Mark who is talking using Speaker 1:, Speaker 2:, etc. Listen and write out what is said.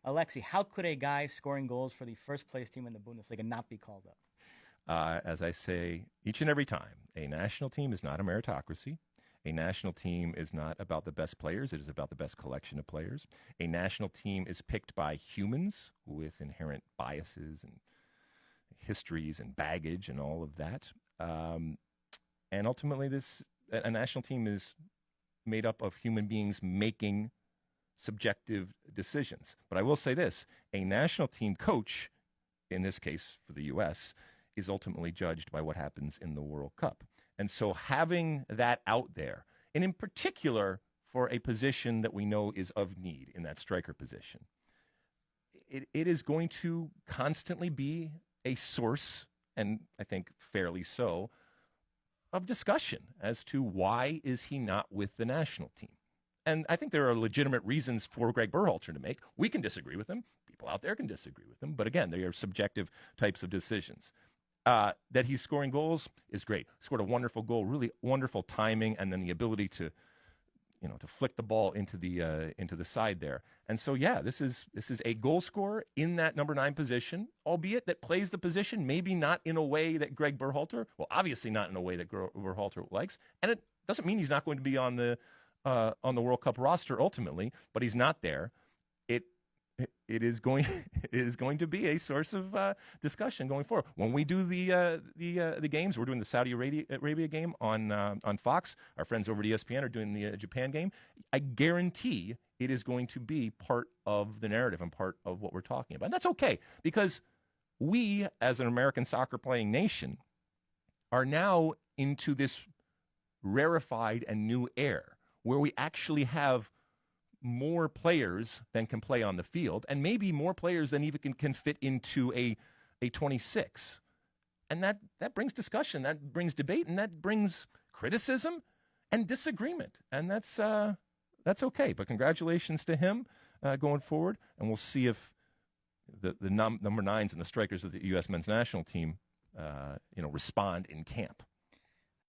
Speaker 1: Alexi, how could a guy scoring goals for the first place team in the Bundesliga not be called up?
Speaker 2: As I say each and every time, a national team is not a meritocracy. A national team is not about the best players. It is about the best collection of players. A national team is picked by humans with inherent biases and histories and baggage and all of that. And ultimately, a national team is made up of human beings making subjective decisions. But I will say this, a national team coach, in this case for the U.S., is ultimately judged by what happens in the World Cup. And so having that out there, and in particular for a position that we know is of need in that striker position, it is going to constantly be a source, and I think fairly so, of discussion as to why is he not with the national team. And I think there are legitimate reasons for Greg Berhalter to make. We can disagree with him. People out there can disagree with him. But again, they are subjective types of decisions. That he's scoring goals is great. Scored a wonderful goal, really wonderful timing, and then the ability to flick the ball into the side there. And so, yeah, this is a goal scorer in that number 9 position, albeit that plays the position maybe not in a way that Greg Berhalter, well, obviously not in a way that Berhalter likes, and it doesn't mean he's not going to be on the World Cup roster ultimately, but he's not there. It is going to be a source of discussion going forward. When we do the games, we're doing the Saudi Arabia game on Fox. Our friends over at ESPN are doing the Japan game. I guarantee it is going to be part of the narrative and part of what we're talking about. And that's okay, because we, as an American soccer playing nation, are now into this rarefied and new era where we actually have more players than can play on the field, and maybe more players than even can fit into a 26. And that brings discussion, that brings debate, and that brings criticism and disagreement. And that's okay. But congratulations to him going forward, and we'll see if the number 9s and the strikers of the U.S. men's national team respond in camp.